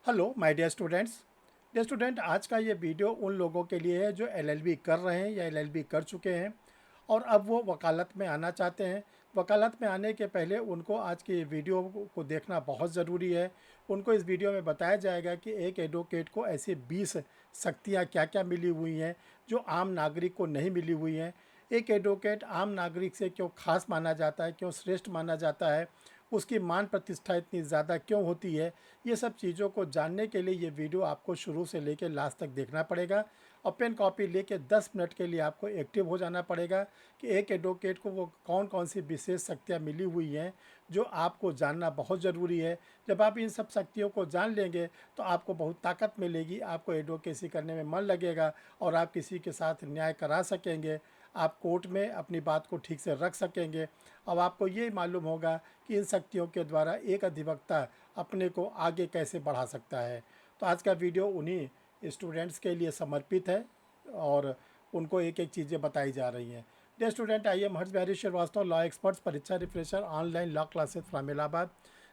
Hello my dear student, आज का ये वीडियो उन लोगों के लिए है जो एलएलबी कर रहे हैं या एलएलबी कर चुके हैं और अब वो वकालत में आना चाहते हैं। वकालत में आने के पहले उनको आज की वीडियो को देखना बहुत ज़रूरी है। उनको इस वीडियो में बताया जाएगा कि एक एडवोकेट को ऐसी 20 शक्तियाँ क्या क्या मिली हुई हैं जो आम नागरिक को नहीं मिली हुई हैं। एक एडवोकेट आम नागरिक से क्यों खास माना जाता है, क्यों श्रेष्ठ माना जाता है, उसकी मान प्रतिष्ठा इतनी ज़्यादा क्यों होती है। ये सब चीज़ों को जानने के लिए ये वीडियो आपको शुरू से लेकर लास्ट तक देखना पड़ेगा और पेन कॉपी लेके 10 मिनट के लिए आपको एक्टिव हो जाना पड़ेगा कि एक एडवोकेट को वो कौन कौन सी विशेष शक्तियाँ मिली हुई हैं जो आपको जानना बहुत ज़रूरी है। जब आप इन सब शक्तियों को जान लेंगे तो आपको बहुत ताकत मिलेगी, आपको एडवोकेसी करने में मन लगेगा और आप किसी के साथ न्याय करा सकेंगे, आप कोर्ट में अपनी बात को ठीक से रख सकेंगे। अब आपको ये मालूम होगा कि इन शक्तियों के द्वारा एक अधिवक्ता अपने को आगे कैसे बढ़ा सकता है। तो आज का वीडियो उन्हीं स्टूडेंट्स के लिए समर्पित है और उनको एक एक चीज़ें बताई जा रही हैं। Dear student, I am Harsh Bihari Shrivastava, law experts, Pariksha refresher, online law classes from Allahabad.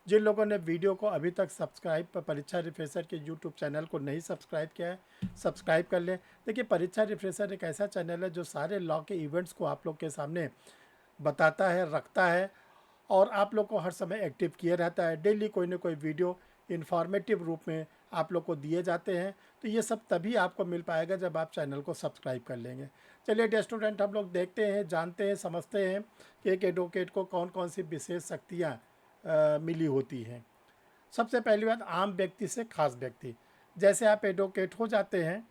जिन लोगों ने वीडियो को अभी तक सब्सक्राइब परीक्षा रिफ्रेशर के यूट्यूब चैनल को नहीं सब्सक्राइब किया है, सब्सक्राइब कर लें। देखिए, परीक्षा रिफ्रेशर एक ऐसा चैनल है जो सारे लॉ के इवेंट्स को आप लोग के सामने बताता है, रखता है और आप लोग को हर समय एक्टिव किया रहता है। डेली कोई ना कोई वीडियो इन्फॉर्मेटिव रूप में आप लोग को दिए जाते हैं। तो ये सब तभी आपको मिल पाएगा जब आप चैनल को सब्सक्राइब कर लेंगे। चलिए डियर स्टूडेंट, हम लोग देखते हैं, जानते हैं, समझते हैं कि एक एडवोकेट को कौन कौन सी विशेष शक्तियाँ मिली होती हैं। सबसे पहली बात, आम व्यक्ति से खास व्यक्ति। जैसे आप एडवोकेट हो जाते हैं,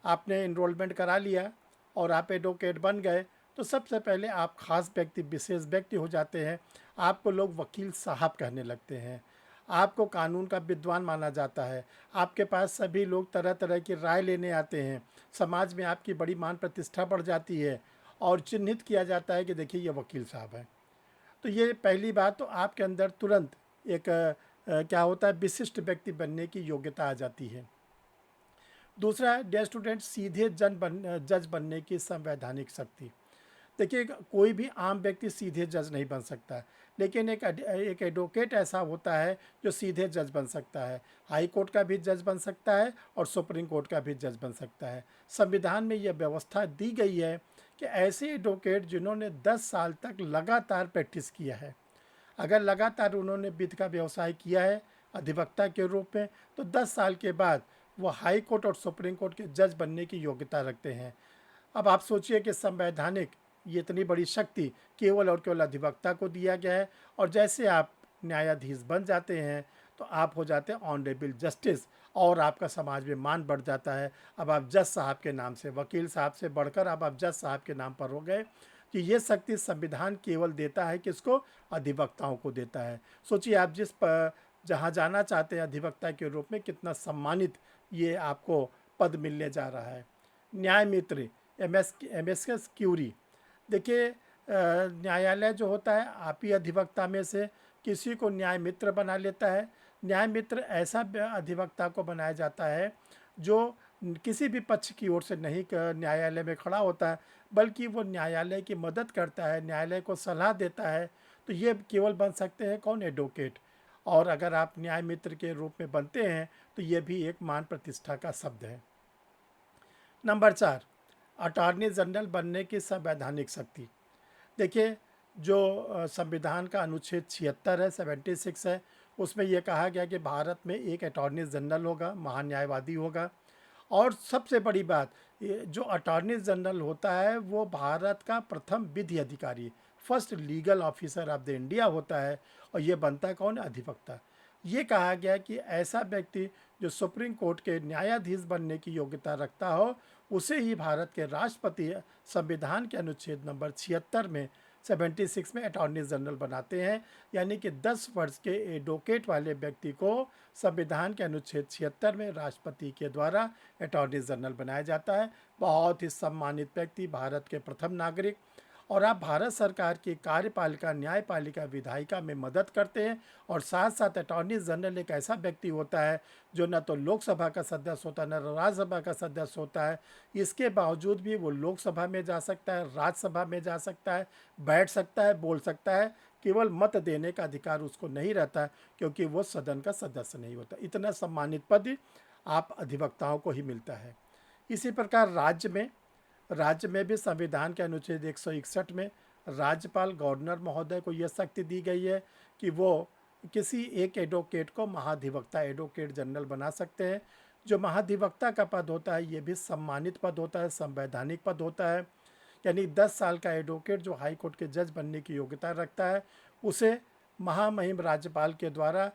आपने इनरोलमेंट करा लिया और आप एडवोकेट बन गए, तो सबसे पहले आप खास व्यक्ति, विशेष व्यक्ति हो जाते हैं। आपको लोग वकील साहब कहने लगते हैं, आपको कानून का विद्वान माना जाता है, आपके पास सभी लोग तरह तरह की राय लेने आते हैं, समाज में आपकी बड़ी मान प्रतिष्ठा बढ़ जाती है और चिन्हित किया जाता है कि देखिए ये वकील साहब हैं। तो ये पहली बात, तो आपके अंदर तुरंत एक क्या होता है, विशिष्ट व्यक्ति बनने की योग्यता आ जाती है। दूसरा है डियर स्टूडेंट, सीधे जज बनने की संवैधानिक शक्ति। देखिए, कोई भी आम व्यक्ति सीधे जज नहीं बन सकता, लेकिन एक एडवोकेट ऐसा होता है जो सीधे जज बन सकता है। हाई कोर्ट का भी जज बन सकता है और सुप्रीम कोर्ट का भी जज बन सकता है। संविधान में यह व्यवस्था दी गई है कि ऐसे एडवोकेट जिन्होंने 10 साल तक लगातार प्रैक्टिस किया है, अगर लगातार उन्होंने विधि का व्यवसाय किया है अधिवक्ता के रूप में, तो 10 साल के बाद वो हाई कोर्ट और सुप्रीम कोर्ट के जज बनने की योग्यता रखते हैं। अब आप सोचिए कि संवैधानिक ये इतनी बड़ी शक्ति केवल और केवल अधिवक्ता को दिया गया है और जैसे आप न्यायाधीश बन जाते हैं तो आप हो जाते हैं ऑनरेबल जस्टिस और आपका समाज में मान बढ़ जाता है। अब आप जज साहब के नाम से, वकील साहब से बढ़कर अब आप जज साहब के नाम पर हो गए। कि ये शक्ति संविधान केवल देता है, किसको? अधिवक्ताओं को देता है। सोचिए, आप जहाँ जाना चाहते हैं अधिवक्ता के रूप में, कितना सम्मानित ये आपको पद मिलने जा रहा है। न्याय मित्र, एम एस क्यूरी। देखिए, न्यायालय जो होता है आप ही अधिवक्ता में से किसी को न्याय मित्र बना लेता है। न्याय मित्र ऐसा अधिवक्ता को बनाया जाता है जो किसी भी पक्ष की ओर से नहीं न्यायालय में खड़ा होता है, बल्कि वो न्यायालय की मदद करता है, न्यायालय को सलाह देता है। तो ये केवल बन सकते हैं कौन? एडवोकेट। और अगर आप न्याय मित्र के रूप में बनते हैं तो ये भी एक मान प्रतिष्ठा का शब्द है। नंबर 4, अटॉर्नी जनरल बनने की संवैधानिक शक्ति। देखिए, जो संविधान का अनुच्छेद 76 है, 76 है, उसमें यह कहा गया कि भारत में एक अटॉर्नी जनरल होगा, महान्यायवादी होगा। और सबसे बड़ी बात, ये जो अटॉर्नी जनरल होता है वो भारत का प्रथम विधि अधिकारी, first legal officer of the India होता है। और ये बनता है कौन? अधिवक्ता। ये कहा गया कि ऐसा व्यक्ति जो सुप्रीम कोर्ट के न्यायाधीश बनने की योग्यता रखता हो, उसे ही भारत के राष्ट्रपति संविधान के अनुच्छेद नंबर 76 में, 76 में अटॉर्नी जनरल बनाते हैं। यानी कि 10 वर्ष के एडवोकेट वाले व्यक्ति को संविधान के अनुच्छेद 76 में राष्ट्रपति के द्वारा अटॉर्नी जनरल बनाया जाता है। बहुत ही सम्मानित व्यक्ति, भारत के प्रथम नागरिक। और आप भारत सरकार की कार्यपालिका, न्यायपालिका, विधायिका में मदद करते हैं। और साथ साथ अटॉर्नी जनरल एक ऐसा व्यक्ति होता है जो न तो लोकसभा का सदस्य होता है, न राज्यसभा का सदस्य होता है। इसके बावजूद भी वो लोकसभा में जा सकता है, राज्यसभा में जा सकता है, बैठ सकता है, बोल सकता है केवल मत देने का अधिकार उसको नहीं रहता, क्योंकि वो सदन का सदस्य नहीं होता। इतना सम्मानित पद आप अधिवक्ताओं को ही मिलता है। इसी प्रकार राज्य में भी संविधान के अनुच्छेद 161 में राज्यपाल गवर्नर महोदय को यह शक्ति दी गई है कि वो किसी एक एडवोकेट को महाधिवक्ता एडवोकेट जनरल बना सकते हैं। जो महाधिवक्ता का पद होता है ये भी सम्मानित पद होता है, संवैधानिक पद होता है। यानी 10 साल का एडवोकेट जो हाई कोर्ट के जज बनने की योग्यता रखता है, उसे महामहिम राज्यपाल के द्वारा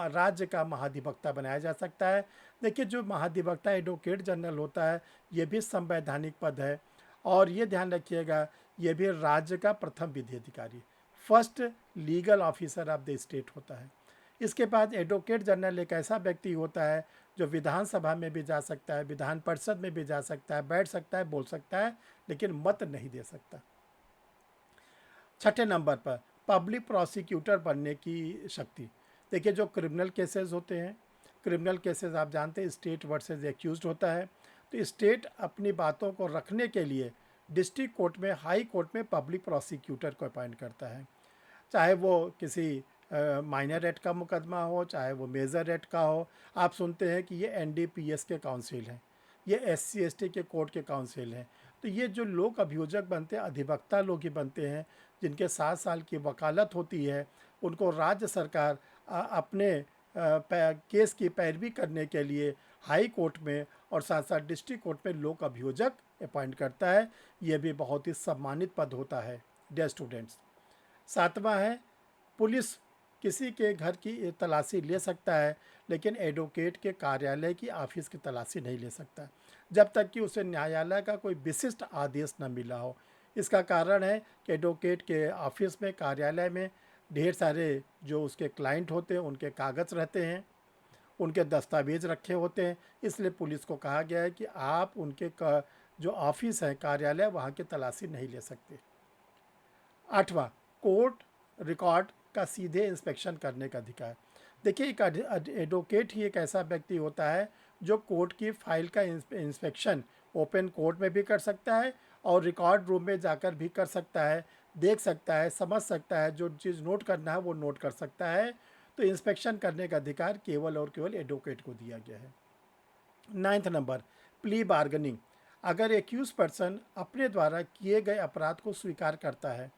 राज्य का महाधिवक्ता बनाया जा सकता है। देखिए, जो महाधिवक्ता एडवोकेट जनरल होता है ये भी संवैधानिक पद है, और ये ध्यान रखिएगा ये भी राज्य का प्रथम विधि अधिकारी, first legal officer of the state होता है। इसके बाद एडवोकेट जनरल एक ऐसा व्यक्ति होता है जो विधानसभा में भी जा सकता है, विधान परिषद में भी जा सकता है, बैठ सकता है, बोल सकता है, लेकिन मत नहीं दे सकता। छठे नंबर पर पब्लिक प्रोसिक्यूटर बनने की शक्ति। देखिए, जो क्रिमिनल केसेस होते हैं, क्रिमिनल केसेस आप जानते हैं स्टेट वर्सेस एक्यूज्ड होता है, तो स्टेट अपनी बातों को रखने के लिए डिस्ट्रिक्ट कोर्ट में, हाई कोर्ट में पब्लिक प्रोसिक्यूटर को अपॉइंट करता है। चाहे वो किसी माइनर एक्ट का मुकदमा हो, चाहे वो मेजर एक्ट का हो। आप सुनते हैं कि ये एनडीपीएस के काउंसिल हैं, ये एससी एसटी के कोर्ट के काउंसिल हैं। तो ये जो लोक अभियोजक बनते हैं, अधिवक्ता लोग ही बनते हैं, जिनके 7 साल की वकालत होती है। उनको राज्य सरकार अपने केस की पैरवी करने के लिए हाई कोर्ट में और साथ साथ डिस्ट्रिक्ट कोर्ट में लोक अभियोजक अपॉइंट करता है। ये भी बहुत ही सम्मानित पद होता है डियर स्टूडेंट्स। 7वां है पुलिस किसी के घर की तलाशी ले सकता है, लेकिन एडवोकेट के कार्यालय की ऑफिस की तलाशी नहीं ले सकता जब तक कि उसे न्यायालय का कोई विशिष्ट आदेश न मिला हो। इसका कारण है कि एडवोकेट के ऑफिस में, कार्यालय में ढेर सारे जो उसके क्लाइंट होते हैं उनके कागज़ रहते हैं, उनके दस्तावेज रखे होते हैं। इसलिए पुलिस को कहा गया है कि आप उनके जो ऑफिस है, कार्यालय, वहाँ की तलाशी नहीं ले सकते। 8वां कोर्ट रिकॉर्ड का सीधे इंस्पेक्शन करने का अधिकार। देखिए, एक एडवोकेट ही एक ऐसा व्यक्ति होता है जो कोर्ट की फाइल का इंस्पेक्शन ओपन कोर्ट में भी कर सकता है और रिकॉर्ड रूम में जाकर भी कर सकता है, देख सकता है, समझ सकता है, जो चीज़ नोट करना है वो नोट कर सकता है। तो इंस्पेक्शन करने का अधिकार केवल और केवल एडवोकेट को दिया गया है। 9th number plea bargaining. अगर एक्यूज पर्सन अपने द्वारा किए गए अपराध को स्वीकार करता है,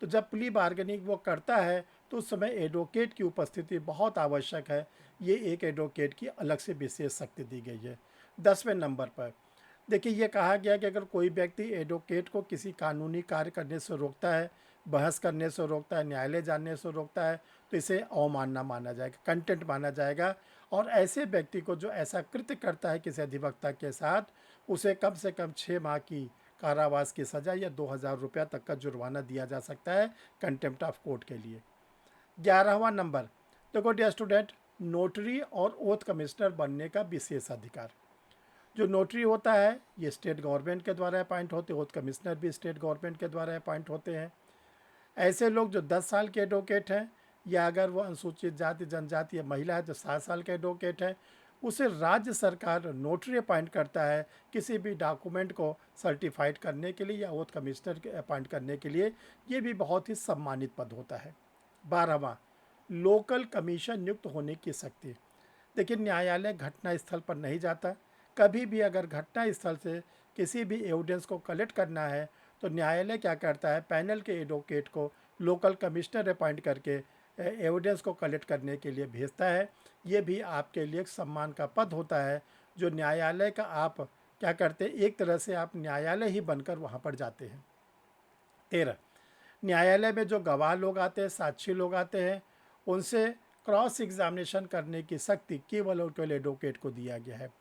तो जब प्ली बार्गेनिंग वो करता है तो उस समय एडवोकेट की उपस्थिति बहुत आवश्यक है। ये एक एडवोकेट की अलग से विशेष शक्ति दी गई है। 10वें नंबर पर देखिए, ये कहा गया कि अगर कोई व्यक्ति एडवोकेट को किसी कानूनी कार्य करने से रोकता है, बहस करने से रोकता है, न्यायालय जाने से रोकता है, तो इसे अवमानना माना जाएगा, कंटेंट माना जाएगा। और ऐसे व्यक्ति को जो ऐसा कृत्य करता है किसी अधिवक्ता के साथ, उसे कम से कम 6 माह की कारावास की सज़ा या 2000 रुपया तक का जुर्माना दिया जा सकता है कंटेम्प्ट ऑफ कोर्ट के लिए। 11वां नंबर देखो डियर स्टूडेंट, नोटरी और ओथ कमिश्नर बनने का विशेष अधिकार। जो नोटरी होता है ये स्टेट गवर्नमेंट के द्वारा अपॉइंट होते हैं, ओथ कमिश्नर भी स्टेट गवर्नमेंट के द्वारा अपॉइंट होते हैं। ऐसे लोग जो 10 साल के एडवोकेट हैं, या अगर वो अनुसूचित जाति जनजाति या महिला है जो 7 साल के एडवोकेट है, उसे राज्य सरकार नोटरी अपॉइंट करता है किसी भी डॉक्यूमेंट को सर्टिफाइड करने के लिए या ओथ कमिश्नर के अपॉइंट करने के लिए। ये भी बहुत ही सम्मानित पद होता है। 12वां लोकल कमीशन नियुक्त होने की शक्ति। देखिए, न्यायालय घटना स्थल पर नहीं जाता। कभी भी अगर घटना स्थल से किसी भी एविडेंस को कलेक्ट करना है तो न्यायालय क्या करता है, पैनल के एडवोकेट को लोकल कमिश्नर अपॉइंट करके एविडेंस को कलेक्ट करने के लिए भेजता है। ये भी आपके लिए एक सम्मान का पद होता है, जो न्यायालय का आप क्या करते हैं, एक तरह से आप न्यायालय ही बनकर वहाँ पर जाते हैं। 13 न्यायालय में जो गवाह लोग आते हैं, साक्षी लोग आते हैं, उनसे क्रॉस एग्जामिनेशन करने की शक्ति केवल और केवल एडवोकेट को दिया गया है।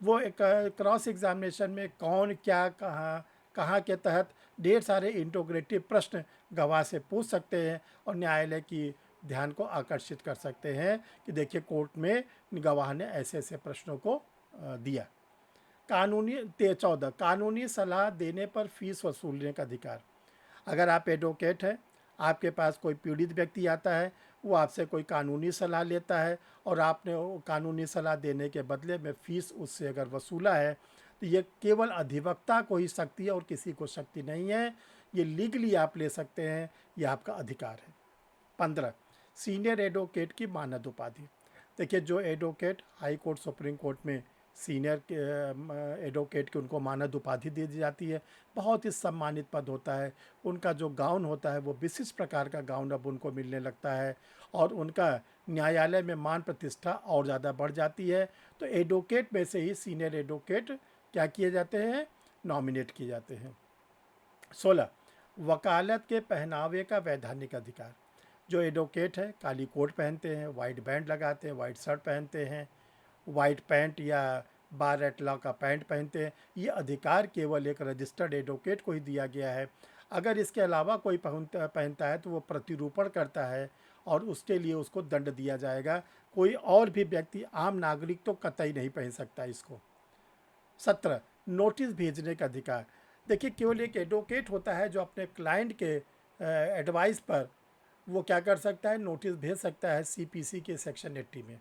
वो एक क्रॉस एग्जामिनेशन में कौन क्या कहाँ कहाँ के तहत ढेर सारे इंटोग्रेटिव प्रश्न गवाह से पूछ सकते हैं और न्यायालय की ध्यान को आकर्षित कर सकते हैं कि देखिए कोर्ट में गवाह ने ऐसे ऐसे प्रश्नों को दिया। कानूनी 14 कानूनी सलाह देने पर फीस वसूलने का अधिकार। अगर आप एडवोकेट हैं, आपके पास कोई पीड़ित व्यक्ति आता है, वो आपसे कोई कानूनी सलाह लेता है और आपने वो कानूनी सलाह देने के बदले में फ़ीस उससे अगर वसूला है, तो ये केवल अधिवक्ता को ही शक्ति है और किसी को शक्ति नहीं है। ये लीगली आप ले सकते हैं, ये आपका अधिकार है। 15, सीनियर एडवोकेट की मानद उपाधि। देखिए, जो advocate high court supreme court में सीनियर एडवोकेट की उनको मानद उपाधि दी जाती है, बहुत ही सम्मानित पद होता है। उनका जो गाउन होता है वो विशिष्ट प्रकार का गाउन अब उनको मिलने लगता है और उनका न्यायालय में मान प्रतिष्ठा और ज़्यादा बढ़ जाती है। तो एडवोकेट में से ही सीनियर एडवोकेट क्या किए जाते हैं, नॉमिनेट किए जाते हैं। 16, वकालत के पहनावे का वैधानिक अधिकार। जो एडवोकेट है काली कोट पहनते हैं, वाइट बैंड लगाते हैं, वाइट शर्ट पहनते हैं, वाइट पैंट या बार एट लॉ का पैंट पहनते हैं, ये अधिकार केवल एक रजिस्टर्ड एडवोकेट को ही दिया गया है। अगर इसके अलावा कोई पहनता है तो वो प्रतिरूपण करता है और उसके लिए उसको दंड दिया जाएगा। कोई और भी व्यक्ति, आम नागरिक तो कतई नहीं पहन सकता इसको। 17, नोटिस भेजने का अधिकार। देखिए, केवल एक एडवोकेट होता है जो अपने क्लाइंट के एडवाइस पर वो क्या कर सकता है, नोटिस भेज सकता है। सीपीसी के सेक्शन 80 में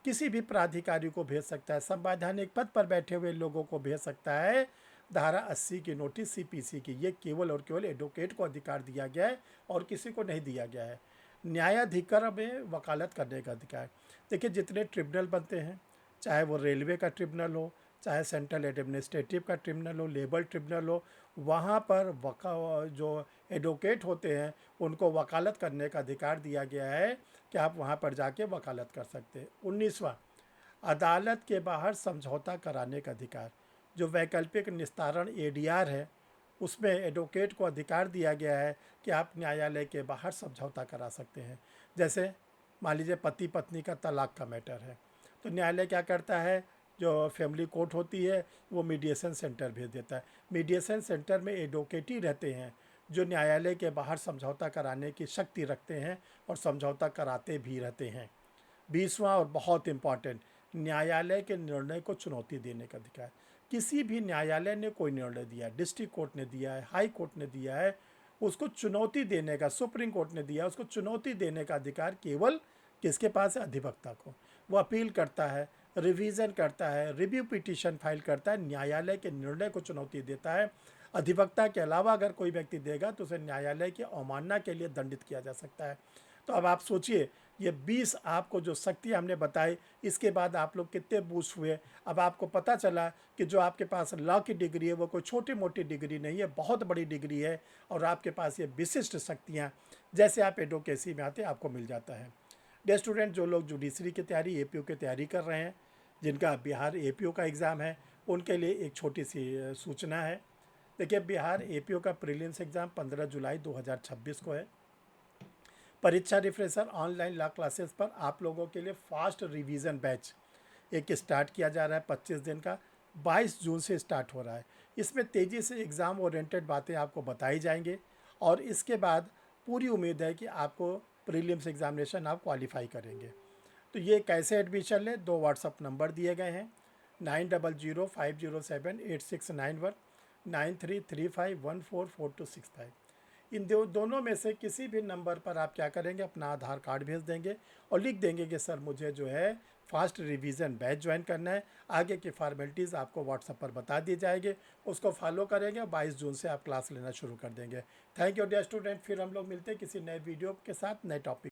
किसी भी प्राधिकारी को भेज सकता है, संवैधानिक पद पर बैठे हुए लोगों को भेज सकता है। धारा 80 की नोटिस सीपीसी की, ये केवल और केवल एडवोकेट को अधिकार दिया गया है और किसी को नहीं दिया गया है। न्यायाधिकरण में वकालत करने का अधिकार। देखिए, जितने ट्रिब्यूनल बनते हैं, चाहे वो रेलवे का ट्रिब्यूनल हो, चाहे सेंट्रल एडमिनिस्ट्रेटिव का ट्रिब्यूनल हो, लेबर ट्रिब्यूनल हो, वहाँ पर जो एडवोकेट होते हैं उनको वकालत करने का अधिकार दिया गया है कि आप वहाँ पर जाके वकालत कर सकते हैं। 19वां, अदालत के बाहर समझौता कराने का अधिकार। जो वैकल्पिक निस्तारण एडीआर है उसमें एडवोकेट को अधिकार दिया गया है कि आप न्यायालय के बाहर समझौता करा सकते हैं। जैसे मान लीजिए पति पत्नी का तलाक का मैटर है तो न्यायालय क्या करता है, जो फैमिली कोर्ट होती है वो मीडिएशन सेंटर भेज देता है। मीडिएशन सेंटर में एडवोकेट ही रहते हैं जो न्यायालय के बाहर समझौता कराने की शक्ति रखते हैं और समझौता कराते भी रहते हैं। 20वां और बहुत इम्पॉर्टेंट, न्यायालय के निर्णय को चुनौती देने का अधिकार। किसी भी न्यायालय ने कोई निर्णय दिया, डिस्ट्रिक्ट कोर्ट ने दिया है, हाई कोर्ट ने दिया है, उसको चुनौती देने का, सुप्रीम कोर्ट ने दिया, उसको चुनौती देने का अधिकार केवल किसके पास है, अधिवक्ता को। वो अपील करता है, रिवीजन करता है, रिव्यू पिटीशन फाइल करता है, न्यायालय के निर्णय को चुनौती देता है। अधिवक्ता के अलावा अगर कोई व्यक्ति देगा तो उसे न्यायालय की अवमानना के लिए दंडित किया जा सकता है। तो अब आप सोचिए, ये 20 आपको जो शक्तियाँ हमने बताई, इसके बाद आप लोग कितने बूस्ट हुए। अब आपको पता चला कि जो आपके पास लॉ की डिग्री है वो कोई छोटी मोटी डिग्री नहीं है, बहुत बड़ी डिग्री है और आपके पास ये विशिष्ट शक्तियाँ जैसे आप एडवोकेसी में आते आपको मिल जाता है। डियर स्टूडेंट, जो लोग जुडिशरी की तैयारी, एपीओ की तैयारी कर रहे हैं, जिनका बिहार एपीओ का एग्ज़ाम है, उनके लिए एक छोटी सी सूचना है। देखिए, बिहार एपीओ का प्रीलिम्स एग्ज़ाम 15 जुलाई 2026 को है। परीक्षा रिफ्रेशर ऑनलाइन लॉ क्लासेस पर आप लोगों के लिए फास्ट रिवीजन बैच एक स्टार्ट किया जा रहा है 25 दिन का, 22 जून से स्टार्ट हो रहा है। इसमें तेज़ी से एग्ज़ाम ओरिएंटेड बातें आपको बताई जाएंगे और इसके बाद पूरी उम्मीद है कि आपको प्रीलिम्स एग्जामिनेशन आप क्वालिफाई करेंगे। तो ये कैसे एडमिशन लें, 2 व्हाट्सअप नंबर दिए गए हैं, 9005078691, 9335144265। इन दोनों में से किसी भी नंबर पर आप क्या करेंगे, अपना आधार कार्ड भेज देंगे और लिख देंगे कि सर मुझे जो है फास्ट रिवीजन बैच ज्वाइन करना है। आगे की फॉर्मेलिटीज़ आपको व्हाट्सएप पर बता दी जाएगी, उसको फॉलो करेंगे और 22 जून से आप क्लास लेना शुरू कर देंगे। Thank you dear student. फिर हम लोग मिलते हैं किसी नए वीडियो के साथ, नए टॉपिक।